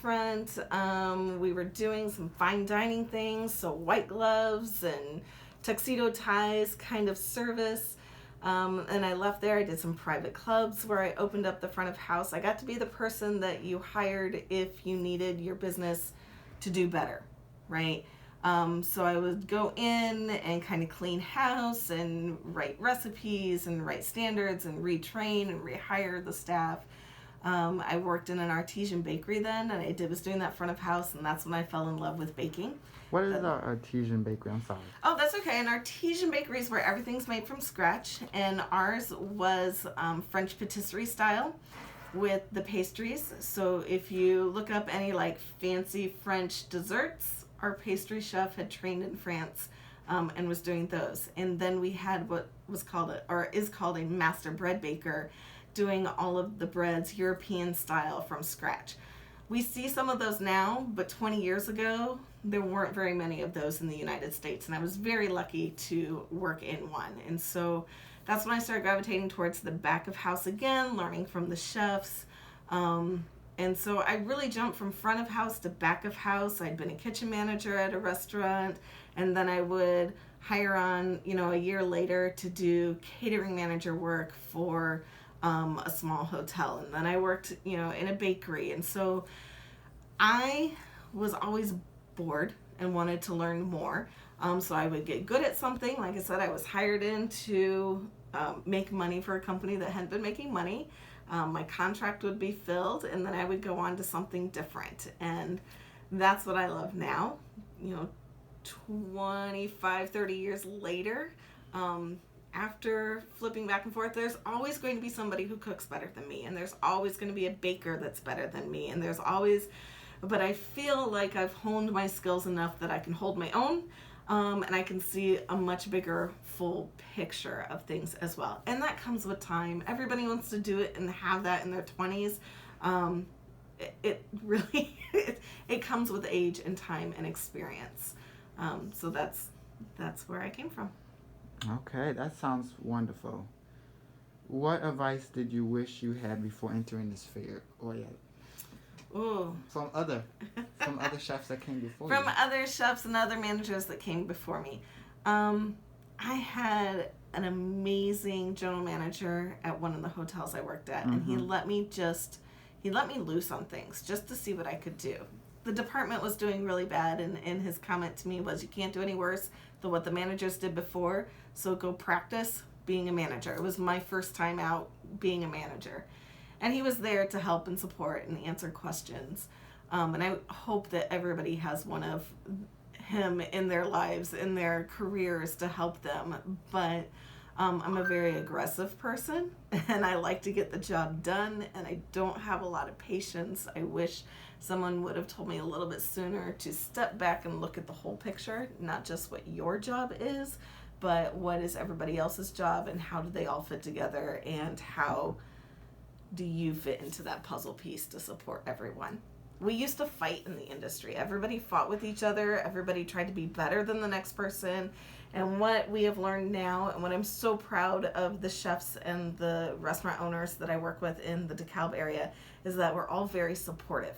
front. We were doing some fine dining things, so white gloves and tuxedo ties kind of service. And I left there. I did some private clubs where I opened up the front of house. I got to be the person that you hired if you needed your business to do better, right? So I would go in and kind of clean house and write recipes and write standards and retrain and rehire the staff. I worked in an artesian bakery then, and was doing that front of house, and that's when I fell in love with baking. What is an artesian bakery? I'm sorry. Oh, that's okay. An artesian bakery is where everything's made from scratch, and ours was French patisserie style with the pastries. So if you look up any like fancy French desserts, our pastry chef had trained in France and was doing those. And then we had what was called is called a master bread baker, doing all of the breads European style from scratch. We see some of those now, but 20 years ago, there weren't very many of those in the United States, and I was very lucky to work in one. And so that's when I started gravitating towards the back of house again, learning from the chefs. And so I really jumped from front of house to back of house. I'd been a kitchen manager at a restaurant, and then I would hire on, a year later to do catering manager work for a small hotel. And then I worked, in a bakery. And so I was always bored and wanted to learn more. So I would get good at something. Like I said, I was hired in to make money for a company that hadn't been making money. My contract would be filled, and then I would go on to something different. And that's what I love now, 25, 30 years later. After flipping back and forth, there's always going to be somebody who cooks better than me, and there's always going to be a baker that's better than me, and but I feel like I've honed my skills enough that I can hold my own, and I can see a much bigger full picture of things as well. And that comes with time. Everybody wants to do it and have that in their 20s. It really, it comes with age and time and experience. So that's where I came from. Okay, that sounds wonderful. What advice did you wish you had before entering this field? Ooh. From other chefs that came before From you. other chefs and other managers that came before me. I had an amazing general manager at one of the hotels I worked at, and he let me loose on things just to see what I could do. The department was doing really bad, and his comment to me was, you can't do any worse than what the managers did before, so go practice being a manager. It was my first time out being a manager. And he was there to help and support and answer questions. And I hope that everybody has one of him in their lives, in their careers, to help them. But I'm a very aggressive person, and I like to get the job done, and I don't have a lot of patience. I wish someone would have told me a little bit sooner to step back and look at the whole picture, not just what your job is, but what is everybody else's job, and how do they all fit together, and how do you fit into that puzzle piece to support everyone. We used to fight in the industry. Everybody fought with each other. Everybody tried to be better than the next person. And what we have learned now, and what I'm so proud of the chefs and the restaurant owners that I work with in the DeKalb area, is that we're all very supportive,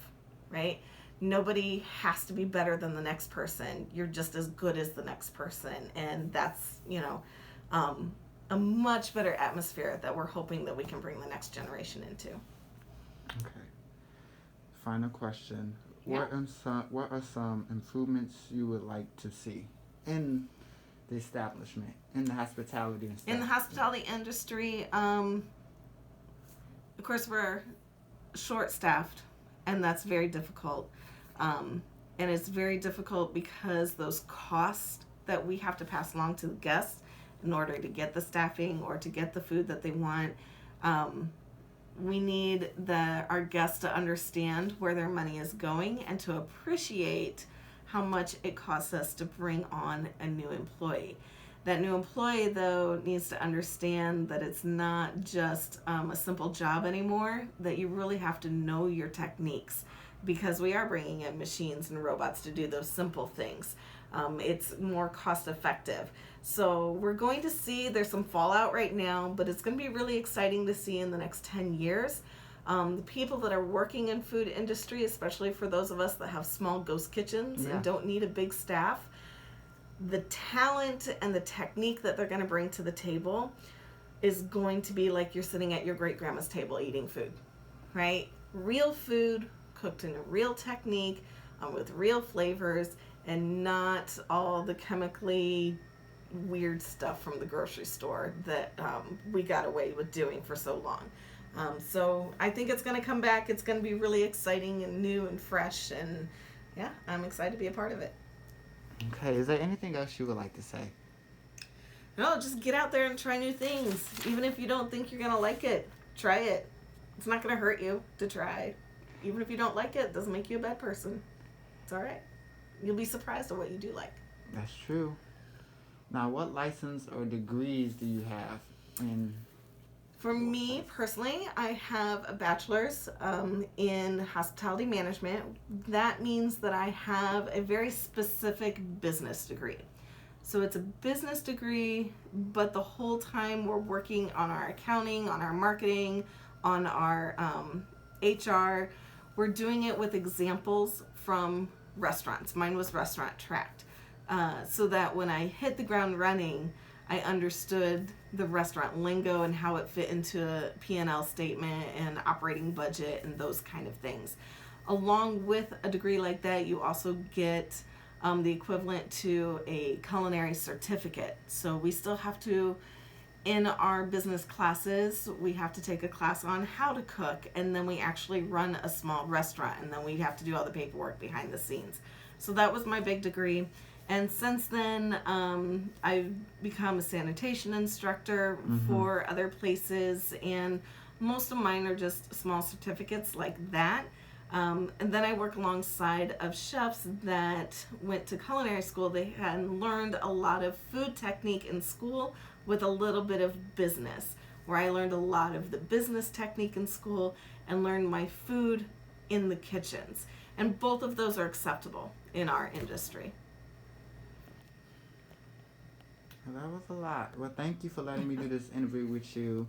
right? Nobody has to be better than the next person. You're just as good as the next person. And that's, a much better atmosphere that we're hoping that we can bring the next generation into. Okay. Final question. Yeah. What are some improvements you would like to see in the establishment, in the hospitality establishment? In the hospitality industry, of course, we're short-staffed, and that's very difficult. And it's very difficult because those costs that we have to pass along to the guests in order to get the staffing or to get the food that they want, we need our guests to understand where their money is going and to appreciate how much it costs us to bring on a new employee. That new employee, though, needs to understand that it's not just a simple job anymore, that you really have to know your techniques, because we are bringing in machines and robots to do those simple things. It's more cost effective. So we're going to see, there's some fallout right now, but it's going to be really exciting to see in the next 10 years The people that are working in food industry, especially for those of us that have small ghost kitchens and don't need a big staff, the talent and the technique that they're going to bring to the table is going to be like you're sitting at your great grandma's table eating food, right? Real food cooked in a real technique, with real flavors, and not all the chemically weird stuff from the grocery store that we got away with doing for so long. So I think it's going to come back. It's going to be really exciting and new and fresh, and yeah, I'm excited to be a part of it. Okay, is there anything else you would like to say? No, just get out there and try new things. Even if you don't think you're going to like it, try it. It's not going to hurt you to try. Even if you don't like it doesn't make you a bad person. It's all right. You'll be surprised at what you do like. That's true. Now, what license or degrees do you have in? For me personally, I have a bachelor's in hospitality management. That means that I have a very specific business degree. So it's a business degree, but the whole time we're working on our accounting, on our marketing, on our HR, we're doing it with examples from restaurants. Mine was restaurant tracked. So that when I hit the ground running, I understood the restaurant lingo and how it fit into a P&L statement and operating budget and those kind of things. Along with a degree like that, you also get the equivalent to a culinary certificate. So we still have to, in our business classes, we have to take a class on how to cook, and then we actually run a small restaurant, and then we have to do all the paperwork behind the scenes. So that was my big degree. And since then, I've become a sanitation instructor for other places, and most of mine are just small certificates like that. And then I work alongside of chefs that went to culinary school. They had learned a lot of food technique in school with a little bit of business, where I learned a lot of the business technique in school and learned my food in the kitchens. And both of those are acceptable in our industry. Well, that was a lot. Well, thank you for letting me do this interview with you.